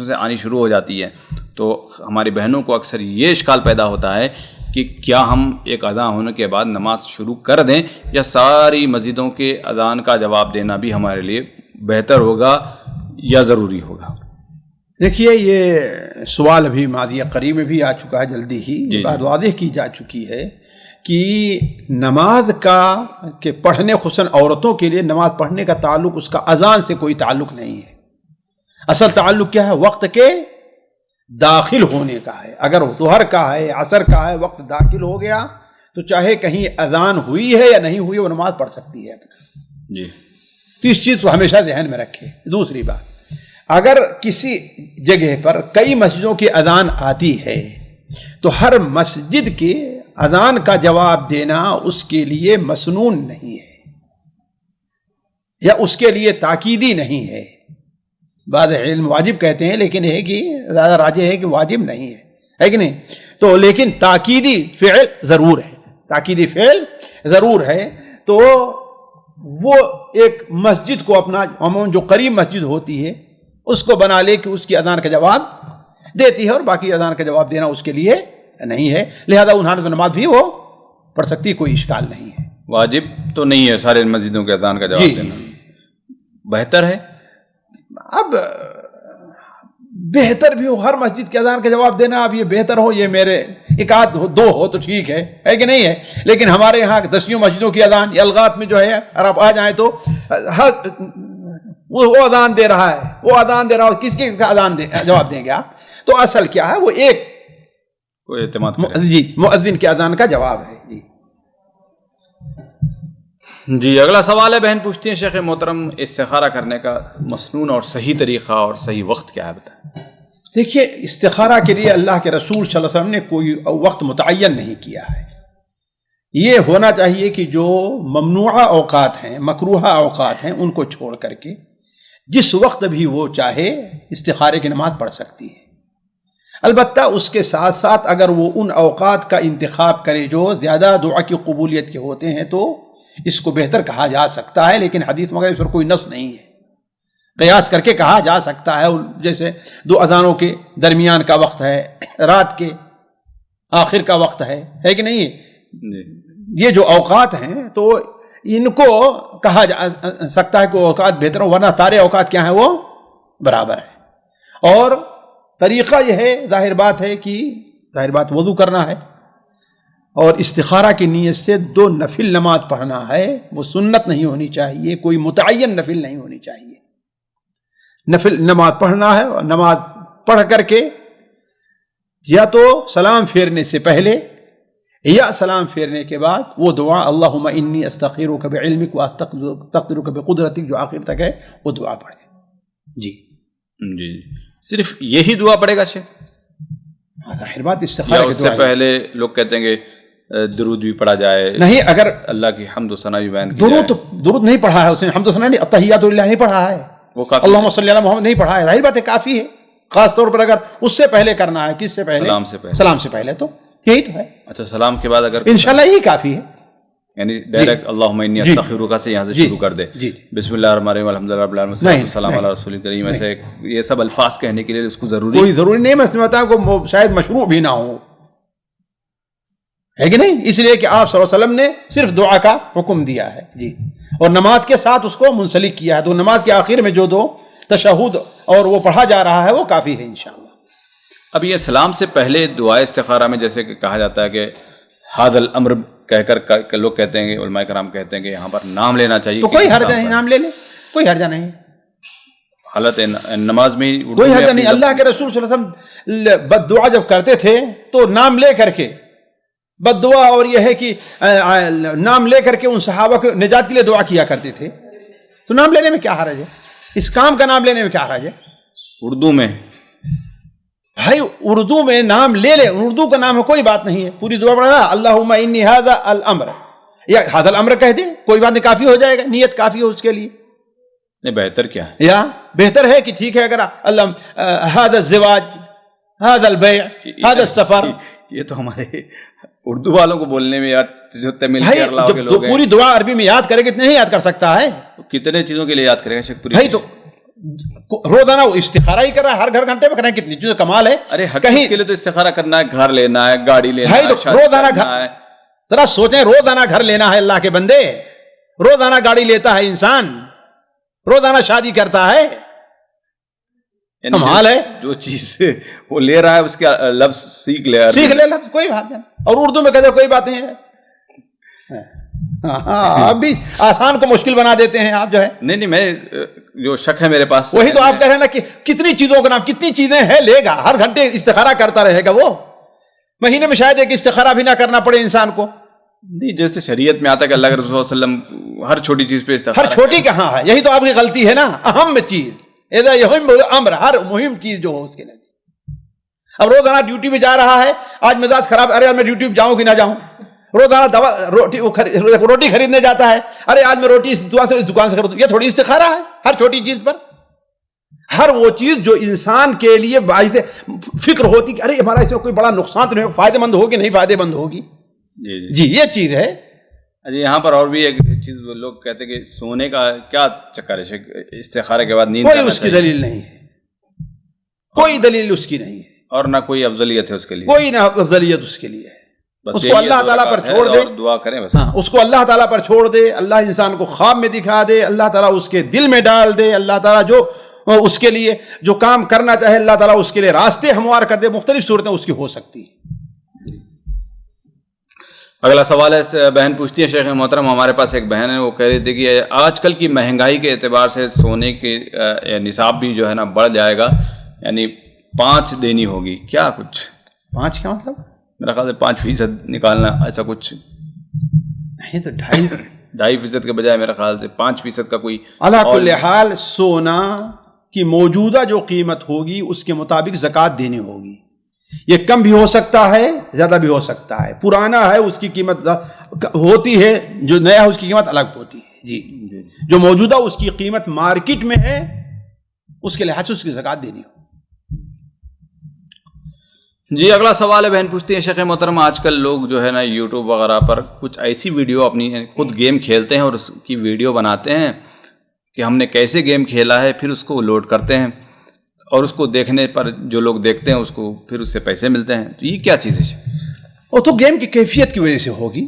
سے آنی شروع ہو جاتی ہیں، تو ہماری بہنوں کو اکثر یہ اشکال پیدا ہوتا ہے کہ کیا ہم ایک اذان ہونے کے بعد نماز شروع کر دیں یا ساری مسجدوں کے اذان کا جواب دینا بھی ہمارے لیے بہتر ہوگا یا ضروری ہوگا؟ دیکھیے، یہ سوال ابھی ماضی قریب میں بھی آ چکا ہے، جلدی ہی بات واضح کی جا چکی ہے کہ نماز کا کہ پڑھنے، خصوصاً عورتوں کے لیے نماز پڑھنے کا تعلق اس کا اذان سے کوئی تعلق نہیں ہے۔ اصل تعلق کیا ہے؟ وقت کے داخل ہونے کا ہے۔ اگر ظہر کا ہے، عصر کا ہے، وقت داخل ہو گیا تو چاہے کہیں اذان ہوئی ہے یا نہیں ہوئی، وہ نماز پڑھ سکتی ہے جی۔ تو اس چیز کو ہمیشہ ذہن میں رکھے۔ دوسری بات، اگر کسی جگہ پر کئی مسجدوں کی اذان آتی ہے تو ہر مسجد کے اذان کا جواب دینا اس کے لیے مسنون نہیں ہے یا اس کے لیے تاکیدی نہیں ہے۔ بعض علم واجب کہتے ہیں، لیکن یہ کہ زیادہ راجح ہے کہ واجب نہیں ہے کہ نہیں؟ تو لیکن تاکیدی فعل ضرور ہے، تاکیدی فعل ضرور ہے۔ تو وہ ایک مسجد کو اپنا عموماً جو قریب مسجد ہوتی ہے اس کو بنا لے کہ اس کی اذان کا جواب دیتی ہے، اور باقی اذان کا جواب دینا اس کے لیے نہیں ہے، لہذا انہوں نے نماز بھی وہ پڑھ سکتی، کوئی اشکال نہیں ہے۔ واجب تو نہیں ہے سارے مسجدوں کے اذان کا جواب دینا، بہتر ہے۔ اب بہتر بھی ہو ہر مسجد کے اذان کا جواب دینا، اب یہ بہتر ہو، یہ میرے ایک آدھ ہو، 2 ہو تو ٹھیک ہے کہ نہیں ہے، لیکن ہمارے یہاں 10 مسجدوں کی اذان، الغات میں جو ہے اگر آپ آ جائیں تو وہ اذان دے رہا ہے، وہ اذان دے رہا ہے، کس کا اذان جواب دیں گے آپ؟ تو اصل کیا ہے؟ وہ ایک کوئی اعتماد جی مؤذن کے اذان کا جواب ہے۔ جی جی اگلا سوال ہے، بہن پوچھتی ہیں شیخ محترم استخارہ کرنے کا مسنون اور صحیح طریقہ اور صحیح وقت کیا ہے بتائیں؟ دیکھیے استخارہ کے لیے اللہ کے رسول صلی اللہ علیہ وسلم نے کوئی وقت متعین نہیں کیا ہے. یہ ہونا چاہیے کہ جو ممنوعہ اوقات ہیں، مکروہہ اوقات ہیں، ان کو چھوڑ کر کے جس وقت بھی وہ چاہے استخارے کی نماز پڑھ سکتی ہے. البتہ اس کے ساتھ ساتھ اگر وہ ان اوقات کا انتخاب کرے جو زیادہ دعا کی قبولیت کے ہوتے ہیں تو اس کو بہتر کہا جا سکتا ہے، لیکن حدیث مگر اس پر کوئی نص نہیں ہے. قیاس کر کے کہا جا سکتا ہے، جیسے 2 اذانوں کے درمیان کا وقت ہے، رات کے آخر کا وقت ہے کہ نہیں؟ یہ جو اوقات ہیں تو ان کو کہا جا سکتا ہے کہ اوقات بہتر ہو، ورنہ سارے اوقات کیا ہیں وہ برابر ہیں. اور طریقہ یہ ہے، ظاہر بات وضو کرنا ہے اور استخارہ کی نیت سے 2 نفل نماز پڑھنا ہے. وہ سنت نہیں ہونی چاہیے، کوئی متعین نفل نہیں ہونی چاہیے. نفل نماز پڑھنا ہے اور نماز پڑھ کر کے یا تو سلام پھیرنے سے پہلے یا سلام پھیرنے کے بعد وہ دعا اللہم انی استخیرک بعلمک واستقدرک بقدرتک جو آخر تک ہے وہ دعا پڑھے. جی صرف یہی دعا پڑے گا شیخ؟ ظاہر بات استخارہ اس سے پہلے لوگ کہتے ہیں کہ درود بھی پڑھا جائے، نہیں، اگر اللہ کی حمد و ثنا بھی بیان کی جائے. درود نہیں پڑھا ہے اس نے، حمد و ثنا نہیں، التحیات للہ نہیں پڑھا ہے، وہ کافی، اللہم صلی علی محمد نہیں پڑھا ہے. ظاہر بات ہے کافی ہے، خاص طور پر اگر اس سے پہلے کرنا ہے. کس سے پہلے؟ سلام سے پہلے. تو یہی تو ہے. اچھا سلام کے بعد اگر انشاءاللہ یہی کافی ہے، یعنی ڈائریکٹ اللہم انی استغفرک سے یہاں سے شروع کر دے، بسم اللہ الرحمن الرحیم الحمدللہ رب العالمین والصلاۃ والسلام علی رسول کریم، ایسے یہ سب الفاظ کہنے کے لیے اس کو کوئی ضروری نہیں. میں سمجھتا ہوں کہ شاید مشروع بھی نہ ہو، ہے کہ نہیں؟ اس لیے کہ آپ صلی اللہ علیہ وسلم نے صرف دعا کا حکم دیا ہے اور نماز کے ساتھ اس کو منسلک کیا ہے. تو نماز کے آخر میں جو 2 تشہد اور وہ پڑھا جا رہا ہے وہ کافی ہے انشاءاللہ. اب یہ سلام سے پہلے دعائے استخارہ میں جیسے کہ کہا جاتا ہے کہ ھذا الامر کہہ کر لوگ کہتے ہیں کہ علماء کرام کہتے ہیں کہ یہاں پر نام لینا چاہیے. تو کوئی حرج نہیں، نام لے لے، کوئی حرج نہیں. حالت نماز میں کوئی حرج نہیں. اللہ کے رسول صلی اللہ علیہ وسلم بد دعا جب کرتے تھے تو نام لے کر کے بد دعا، اور یہ ہے کہ نام لے کر کے ان صحابہ کو نجات کے لیے دعا کیا کرتے تھے. تو نام لینے میں کیا حرج ہے؟ اس کام کا نام لینے میں کیا حرج ہے؟ اردو میں بھائی اردو میں نام لے لے، اردو کا نام ہے، کوئی بات نہیں ہے. پوری دعا پڑھنا اللہم انی ھذا الامر یا ھذا الامر کہہ دے، کوئی بات نہیں، کافی ہو جائے گا. نیت کافی ہو اس کے لیے. نہیں بہتر کیا ہے؟ یا بہتر ہے کہ ٹھیک ہے اگر ھذا الزواج، ھذا البیع، ھذا السفر. یہ تو ہمارے اردو والوں کو بولنے میں یار جو تمل کیرلا کے لوگ ہیں، پوری دعا عربی میں یاد کرے گا اتنے نہیں یاد کر سکتا ہے. کتنے چیزوں کے لیے یاد کرے گا شیخ؟ بھائی تو روزانہ استخارہ ہی کر رہا ہے، ہر گھر گھنٹے میں کرنا ہے، کتنی چیزیں کمال ہے. ارے کہیں کے لیے تو استخارہ کرنا ہے، گھر لینا ہے، گاڑی لینا ہے، روزانہ گھر، ذرا سوچیں، روزانہ گھر لینا ہے اللہ کے بندے، روزانہ گاڑی لیتا ہے انسان، روزانہ شادی کرتا ہے، کمال ہے. جو چیز وہ لے رہا ہے اس کا لفظ سیکھ لے لفظ، کوئی بات نہیں. اور اردو میں کہتے کوئی بات نہیں ہے. آپ بھی آسان کو مشکل بنا دیتے ہیں آپ جو ہے. نہیں میں جو شک ہے میرے پاس وہی تو آپ کہہ رہے ہیں نا کہ کتنی چیزوں کا نام، کتنی چیزیں ہیں لے گا، ہر گھنٹے استخارہ کرتا رہے گا. وہ مہینے میں شاید ایک استخارہ بھی نہ کرنا پڑے انسان کو. نہیں جیسے شریعت میں آتا ہے کہ اللہ کے رسول صلی اللہ علیہ وسلم ہر چھوٹی چیز پہ استخارہ، ہر چھوٹی کہاں ہے؟ یہی تو آپ کی غلطی ہے نا. اہم چیز امر، ہر مہم چیز جو ہو اس کے لیے. اب روزانہ ڈیوٹی پہ جا رہا ہے، آج مزاج خراب، ارے آج میں ڈیوٹی پہ جاؤں کہ نہ جاؤں. روزانہ روٹی خریدنے جاتا ہے، ارے آج میں روٹی اس دکان سے خریدوں. یہ تھوڑی استخارہ ہے ہر چھوٹی چیز پر. ہر وہ چیز جو انسان کے لیے باعث فکر ہوتی کہ ارے ہمارا اس میں کوئی بڑا نقصان تو نہیں، فائدہ مند ہوگی نہیں فائدہ مند ہوگی. جی یہ چیز ہے. جی یہاں پر اور بھی ایک چیز لوگ کہتے ہیں کہ سونے کا کیا چکر ہے استخارے کے بعد نیند؟ کوئی اس کی دلیل نہیں ہے، کوئی دلیل اس کی نہیں ہے، اور نہ کوئی افضلیت ہے اس کے لیے، کوئی نہ افضلیت اس کے لیے ہے. اس کو اللہ تعالیٰ پر چھوڑ دے، دعا کریں بس. اس کو اللہ تعالیٰ پر چھوڑ دے. اللہ انسان کو خواب میں دکھا دے، اللہ تعالیٰ اس کے دل میں ڈال دے، اللہ تعالیٰ جو اس کے لیے جو کام کرنا چاہے اللہ تعالیٰ اس کے لیے راستے ہموار کر دے. مختلف صورتیں اس کی ہو سکتی ہیں. اگلا سوال ہے، بہن پوچھتی ہے شیخ محترم ہمارے پاس ایک بہن ہے، وہ کہہ رہی تھی کہ آج کل کی مہنگائی کے اعتبار سے سونے کے نصاب بھی جو ہے نا بڑھ جائے گا، یعنی 5 دینی ہوگی کیا؟ کچھ 5 کا مطلب میرا خیال ہے 5% نکالنا، ایسا کچھ نہیں تو 2.5% کے بجائے میرا خیال سے 5% کا کوئی. علی کل حال سونا کی موجودہ جو قیمت ہوگی اس کے مطابق زکوٰۃ دینی ہوگی. یہ کم بھی ہو سکتا ہے, زیادہ بھی ہو سکتا ہے. پرانا ہے اس کی قیمت ہوتی ہے, جو نیا ہے اس کی قیمت الگ ہوتی ہے. جی جو موجودہ اس کی قیمت مارکیٹ میں ہے اس کے لحاظ سے اس کی زکوٰۃ دینی ہو. جی اگلا سوال ہے, بہن پوچھتی ہیں شیخ محترم آج کل لوگ جو ہے نا یوٹیوب وغیرہ پر کچھ ایسی ویڈیو اپنی خود گیم کھیلتے ہیں اور اس کی ویڈیو بناتے ہیں کہ ہم نے کیسے گیم کھیلا ہے, پھر اس کو لوڈ کرتے ہیں اور اس کو دیکھنے پر جو لوگ دیکھتے ہیں اس کو پھر اس سے پیسے ملتے ہیں. تو یہ کیا چیز ہے؟ وہ تو گیم کی کیفیت کی وجہ سے ہوگی.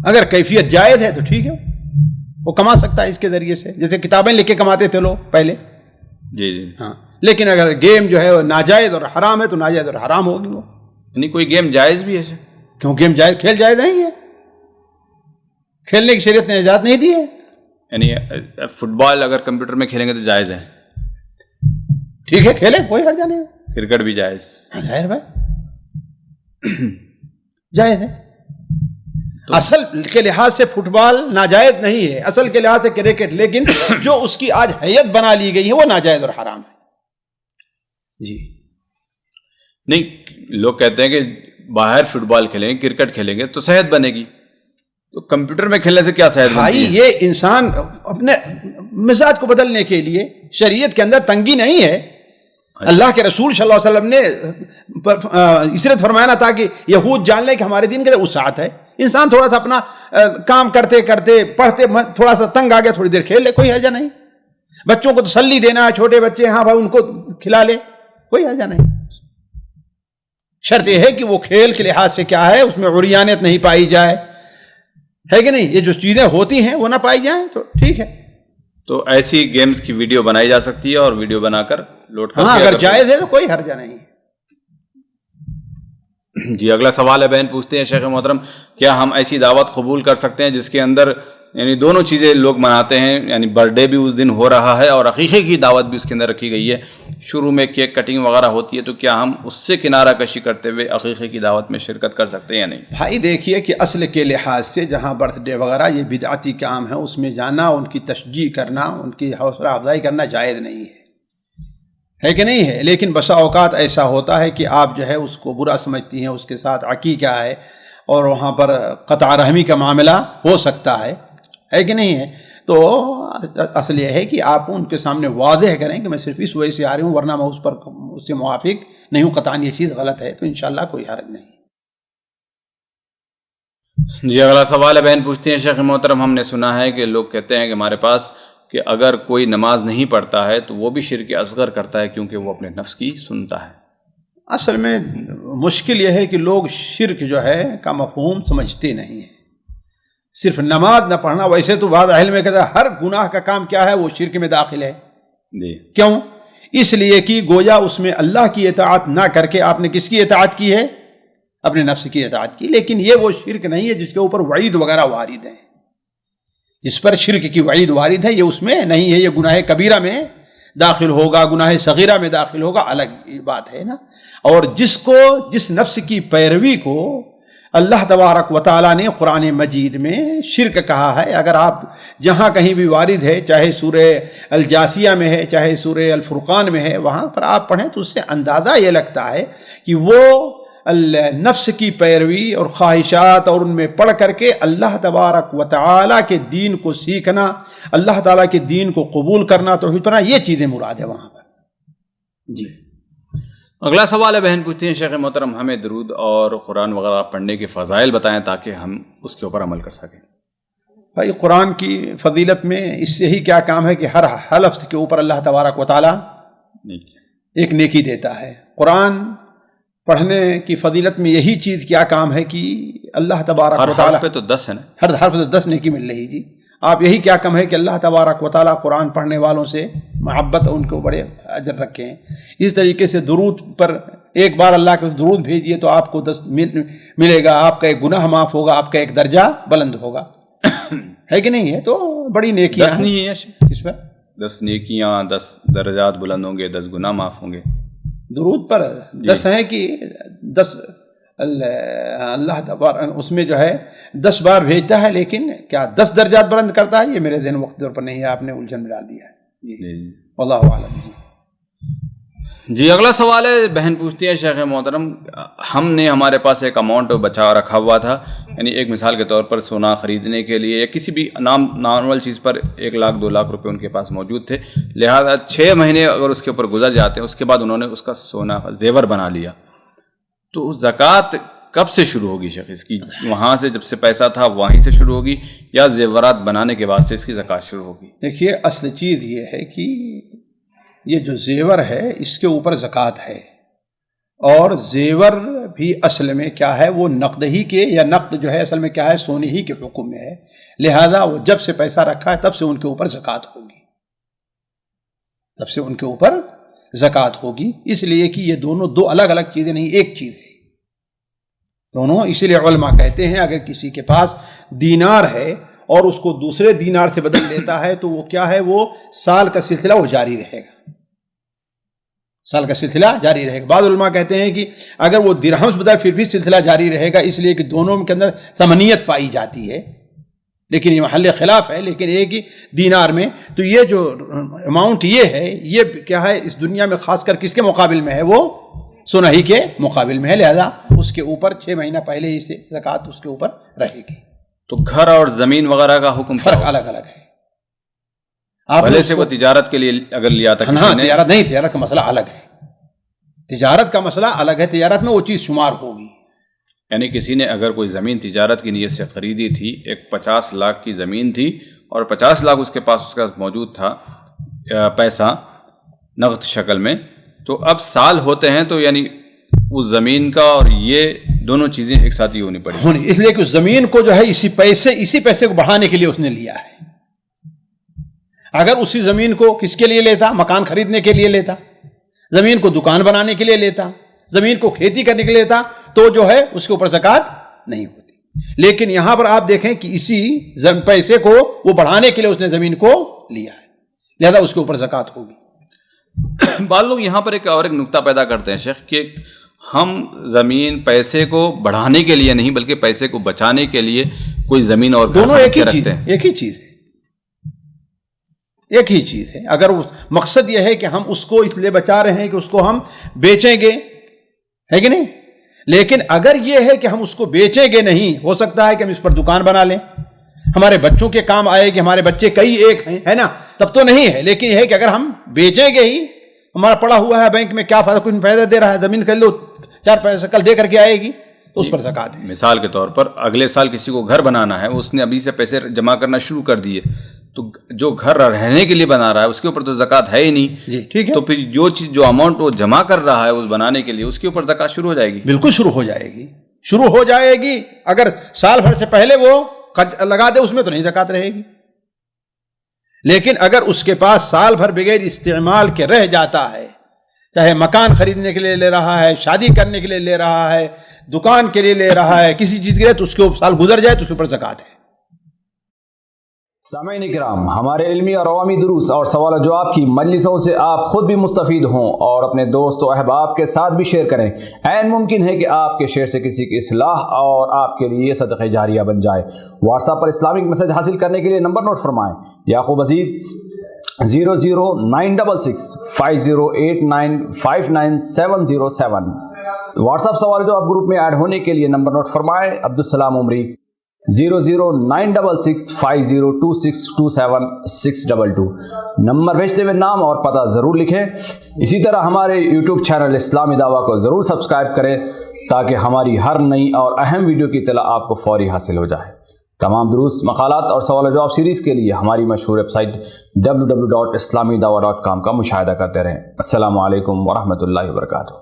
اگر کیفیت جائز ہے تو ٹھیک ہے, وہ کما سکتا ہے اس کے ذریعے سے, جیسے کتابیں لکھ کے کماتے تھے لوگ پہلے. جی جی ہاں, لیکن اگر گیم جو ہے وہ ناجائز اور حرام ہے تو ناجائز اور حرام ہوگی. وہ یعنی کوئی گیم جائز بھی ہے؟ کیوں گیم جائز, کھیل جائز نہیں ہے, کھیلنے کی شریعت نے اجازت نہیں دی ہے. یعنی فٹ بال اگر کمپیوٹر میں کھیلیں گے تو جائز ہے؟ ٹھیک ہے کھیلیں, کوئی حرج نہیں. کرکٹ بھی جائز؟ ظاہر بھائی جائز ہے. اصل کے لحاظ سے فٹ بال ناجائز نہیں ہے, اصل کے لحاظ سے کرکٹ, لیکن جو اس کی آج حیت بنا لی گئی ہے وہ ناجائز اور حرام ہے. جی نہیں, لوگ کہتے ہیں کہ باہر فٹ بال کھیلیں گے, کرکٹ کھیلیں گے تو صحت بنے گی, تو کمپیوٹر میں کھیلنے سے کیا صحت بنتی ہے؟ یہ انسان اپنے مزاج کو بدلنے کے لیے, شریعت کے اندر تنگی نہیں ہے. اللہ کے رسول صلی اللہ علیہ وسلم نے اس لیے فرمایا نا تاکہ یہود جان لیں کہ ہمارے دین کے وسعت ہے. انسان تھوڑا سا اپنا کام کرتے کرتے پڑھتے تھوڑا سا تنگ آ گیا, تھوڑی دیر کھیل لے, کوئی حرج نہیں. بچوں کو تسلی دینا ہے, چھوٹے بچے ہاں بھائی ان کو کھلا لے, کوئی حرج نہیں. شرط یہ ہے کہ وہ کھیل کے لحاظ سے کیا ہے, اس میں عریانیت نہیں پائی جائے, ہے کہ نہیں. یہ جو چیزیں ہوتی ہیں وہ نہ پائی جائیں تو ٹھیک ہے. تو ایسی گیمز کی ویڈیو بنائی جا سکتی ہے اور ویڈیو بنا کر لوڈ کر, ہاں اگر جائز ہے تو کوئی حرج نہیں. جی اگلا سوال ہے, بہن پوچھتے ہیں شیخ محترم کیا ہم ایسی دعوت قبول کر سکتے ہیں جس کے اندر یعنی دونوں چیزیں لوگ مناتے ہیں, یعنی برتھ ڈے بھی اس دن ہو رہا ہے اور عقیقے کی دعوت بھی اس کے اندر رکھی گئی ہے, شروع میں کیک کٹنگ وغیرہ ہوتی ہے, تو کیا ہم اس سے کنارہ کشی کرتے ہوئے عقیقے کی دعوت میں شرکت کر سکتے ہیں یا نہیں؟ بھائی دیکھیے کہ اصل کے لحاظ سے جہاں برتھ ڈے وغیرہ یہ بدعتی کام ہے, اس میں جانا, ان کی تشجیع کرنا, ان کی حوصلہ افزائی کرنا جائز نہیں ہے کہ نہیں ہے. لیکن بسا اوقات ایسا ہوتا ہے کہ آپ جو ہے اس کو برا سمجھتی ہیں, اس کے ساتھ عقیقہ ہے اور وہاں پر قطع رحمی کا معاملہ ہو سکتا ہے کہ نہیں ہے. تو اصل یہ ہے کہ آپ ان کے سامنے واضح کریں کہ میں صرف اس وجہ سے آ رہی ہوں, ورنہ میں اس سے موافق نہیں ہوں, قطعاً یہ چیز غلط ہے, تو انشاءاللہ کوئی حرج نہیں. جی اگلا سوال ہے, بہن پوچھتی ہیں شیخ محترم ہم نے سنا ہے کہ لوگ کہتے ہیں کہ ہمارے پاس کہ اگر کوئی نماز نہیں پڑھتا ہے تو وہ بھی شرک اصغر کرتا ہے کیونکہ وہ اپنے نفس کی سنتا ہے. اصل میں مشکل یہ ہے کہ لوگ شرک جو ہے کا مفہوم سمجھتے نہیں ہیں. صرف نماز نہ پڑھنا, ویسے تو بعض اہل میں کہتا ہے ہر گناہ کا کام کیا ہے وہ شرک میں داخل ہے. جی کیوں؟ اس لیے کہ گویا اس میں اللہ کی اطاعت نہ کر کے آپ نے کس کی اطاعت کی ہے؟ اپنے نفس کی اطاعت کی. لیکن یہ وہ شرک نہیں ہے جس کے اوپر وعید وغیرہ وارد ہیں. جس پر شرک کی وعید وارد ہے یہ اس میں نہیں ہے. یہ گناہ کبیرہ میں داخل ہوگا, گناہ صغیرہ میں داخل ہوگا, الگ بات ہے نا. اور جس نفس کی پیروی کو اللہ تبارک و تعالیٰ نے قرآن مجید میں شرک کہا ہے, اگر آپ جہاں کہیں بھی وارد ہے, چاہے سورہ الجاثیہ میں ہے, چاہے سورہ الفرقان میں ہے, وہاں پر آپ پڑھیں تو اس سے اندازہ یہ لگتا ہے کہ وہ نفس کی پیروی اور خواہشات اور ان میں پڑھ کر کے اللہ تبارک و تعالیٰ کے دین کو سیکھنا, اللہ تعالیٰ کے دین کو قبول کرنا, توحید پڑھنا, یہ چیزیں مراد ہے وہاں پر. جی اگلا سوال ہے, بہن پوچھتی ہیں شیخ محترم ہمیں درود اور قرآن وغیرہ پڑھنے کے فضائل بتائیں تاکہ ہم اس کے اوپر عمل کر سکیں. بھائی قرآن کی فضیلت میں اس سے ہی کیا کام ہے کہ ہر لفظ کے اوپر اللہ تبارک و تعالیٰ ایک نیکی دیتا ہے. قرآن پڑھنے کی فضیلت میں یہی چیز کیا کام ہے کہ اللہ تبارک و تعالیٰ, ہر حرف پہ تو 10 ہے نا, ہر حرف پہ 10 نیکی مل رہی. جی آپ یہی کیا کم ہے کہ اللہ تبارک و تعالیٰ قرآن پڑھنے والوں سے محبت, ان کو بڑے اجر رکھے ہیں. اس طریقے سے درود پر ایک بار اللہ کے درود بھیجیے تو آپ کو 10 ملے گا, آپ کا ایک گناہ معاف ہوگا, آپ کا ایک درجہ بلند ہوگا. ہے کہ نہیں ہے؟ تو بڑی نیکیاں 10 نہیں ہے اس پر, 10 نیکیاں, 10 درجات بلند ہوں گے, 10 گناہ معاف ہوں گے. درود پر 10 ہیں کہ 10 اللہ تبارک اس میں جو ہے 10 بار بھیجتا ہے، لیکن کیا 10 درجات بلند کرتا ہے، یہ میرے ذہن وقت طور پر نہیں ہے، آپ نے الجھن میں ڈال دیا ہے جی واللہ اعلم۔ جی اگلا سوال ہے، بہن پوچھتی ہے شیخ محترم، ہم نے ہمارے پاس ایک اماؤنٹ بچا رکھا ہوا تھا، یعنی ایک مثال کے طور پر سونا خریدنے کے لیے یا کسی بھی نارمل چیز پر 1 لاکھ 2 لاکھ روپے ان کے پاس موجود تھے، لہذا 6 مہینے اگر اس کے اوپر گزر جاتے ہیں، اس کے بعد انہوں نے اس کا سونا زیور بنا لیا، تو زکوٰۃ کب سے شروع ہوگی شیخ اس کی؟ وہاں سے جب سے پیسہ تھا وہیں سے شروع ہوگی یا زیورات بنانے کے بعد سے اس کی زکوٰۃ شروع ہوگی؟ دیکھیے اصل چیز یہ ہے کہ یہ جو زیور ہے اس کے اوپر زکوٰۃ ہے، اور زیور بھی اصل میں کیا ہے، وہ نقد ہی کے، یا نقد جو ہے اصل میں کیا ہے، سونے ہی کے حکم میں ہے، لہذا وہ جب سے پیسہ رکھا ہے تب سے ان کے اوپر زکوٰۃ ہوگی، تب سے ان کے اوپر زکوٰۃ ہوگی، اس لیے کہ یہ دونوں 2 الگ الگ چیزیں نہیں، ایک چیز ہے دونوں۔ اسی لیے علماء کہتے ہیں اگر کسی کے پاس دینار ہے اور اس کو دوسرے دینار سے بدل لیتا ہے تو وہ کیا ہے، وہ سال کا سلسلہ وہ جاری رہے گا، سال کا سلسلہ جاری رہے گا۔ بعض علماء کہتے ہیں کہ اگر وہ درہم سے بدل پھر بھی سلسلہ جاری رہے گا، اس لیے کہ دونوں کے اندر ثمنیت پائی جاتی ہے، لیکن یہ محل خلاف ہے، لیکن ایک ہی دینار میں۔ تو یہ جو اماؤنٹ یہ ہے، یہ کیا ہے اس دنیا میں خاص کر کس کے مقابل میں ہے، وہ سونا ہی کے مقابل میں ہے، لہذا اس کے اوپر 6 مہینہ پہلے ہی سے زکوٰۃ اس کے اوپر رہے گی۔ تو گھر اور زمین وغیرہ کا حکم فرق الگ الگ ہے، بھلے سے وہ تجارت کے لیے اگر لیا تھا، ہاں تجارت نہیں، تجارت کا مسئلہ الگ ہے، تجارت کا مسئلہ الگ ہے، تجارت میں وہ چیز شمار ہوگی۔ یعنی کسی نے اگر کوئی زمین تجارت کی نیت سے خریدی تھی، ایک 50 لاکھ کی زمین تھی اور 50 لاکھ اس کے پاس موجود تھا پیسہ نقد شکل میں، تو اب سال ہوتے ہیں تو یعنی اس زمین کا اور یہ دونوں چیزیں ایک ساتھ ہی ہونی پڑی، اس لیے کہ اس زمین کو جو ہے اسی پیسے کو بڑھانے کے لیے اس نے لیا ہے۔ اگر اسی زمین کو کس کے لیے لیتا، مکان خریدنے کے لیے لیتا، زمین کو دکان بنانے کے لیے لیتا، زمین کو کھیتی کرنے کے لیے لیتا، تو جو ہے اس کے اوپر زکوٰۃ نہیں ہوتی۔ لیکن یہاں پر آپ دیکھیں کہ اسی پیسے کو وہ بڑھانے کے لیے اس نے زمین کو لیا ہے، لہذا اس کے اوپر زکوٰۃ ہوگی۔ بعض لوگ یہاں پر ایک نقطہ پیدا کرتے ہیں شیخ کہ ہم زمین پیسے کو بڑھانے کے لیے نہیں بلکہ پیسے کو بچانے کے لیے کوئی زمین اور دونوں ایک ہی چیز ہے، ایک ہی چیز ہے، ایک ہی چیز ہے۔ اگر مقصد یہ ہے کہ ہم اس کو اس لیے بچا رہے ہیں کہ اس کو ہم بیچیں گے، ہے کہ نہیں، لیکن اگر یہ ہے کہ ہم اس کو بیچیں گے نہیں، ہو سکتا ہے کہ ہم اس پر دکان بنا لیں، ہمارے بچوں کے کام آئے گی، ہمارے بچے کئی ایک ہیں، ہے نا، تب تو نہیں ہے، لیکن یہ ہے کہ اگر ہم بیچیں گے ہی، ہمارا پڑا ہوا ہے بینک میں کیا فائدہ، کچھ فائدہ دے رہا ہے، زمین خرید لو 4 پیسے کل دے کر کے آئے گی، تو اس پر زکوٰۃ ہے۔ مثال کے طور پر اگلے سال کسی کو گھر بنانا ہے، اس نے ابھی سے پیسے جمع کرنا شروع کر دیے، تو جو گھر رہنے کے لیے بنا رہا ہے اس کے اوپر تو زکوٰۃ ہے ہی نہیں، جی ٹھیک ہے، تو پھر جو اماؤنٹ وہ جمع کر رہا ہے اس بنانے کے لیے اس کے اوپر زکوٰۃ شروع ہو جائے گی؟ بالکل شروع ہو جائے گی، شروع ہو جائے گی۔ اگر سال بھر سے پہلے وہ لگا دے اس میں تو نہیں زکوٰۃ رہے گی، لیکن اگر اس کے پاس سال بھر بغیر استعمال کے رہ جاتا ہے، چاہے مکان خریدنے کے لیے لے رہا ہے، شادی کرنے کے لیے لے رہا ہے، دکان کے لیے لے رہا ہے، کسی چیز کے لیے، تو اس کے سال گزر جائے تو اس کے اوپر زکوٰۃ ہے۔ سامعین کرام، ہمارے علمی اور عوامی دروس اور سوال و جواب کی مجلسوں سے آپ خود بھی مستفید ہوں اور اپنے دوست و احباب کے ساتھ بھی شیئر کریں۔ عین ممکن ہے کہ آپ کے شیئر سے کسی کی اصلاح اور آپ کے لیے صدقہ جاریہ بن جائے۔ واٹس ایپ پر اسلامک میسج حاصل کرنے کے لیے نمبر نوٹ فرمائیں: یعقوب عزیز 00966 5089 59707۔ واٹس ایپ سوال جو آپ گروپ میں ایڈ ہونے کے لیے نمبر نوٹ فرمائیں: عبدالسلام عمری 00966 502627 622۔ نمبر بھیجتے ہوئے نام اور پتہ ضرور لکھیں۔ اسی طرح ہمارے یوٹیوب چینل اسلامی دعویٰ کو ضرور سبسکرائب کریں تاکہ ہماری ہر نئی اور اہم ویڈیو کی اطلاع آپ کو فوری حاصل ہو جائے۔ تمام دروس، مقالات اور سوال و جواب سیریز کے لیے ہماری مشہور ویب سائٹ www.islamidawah.com کا مشاہدہ کرتے رہیں۔ السلام علیکم ورحمۃ اللہ وبرکاتہ۔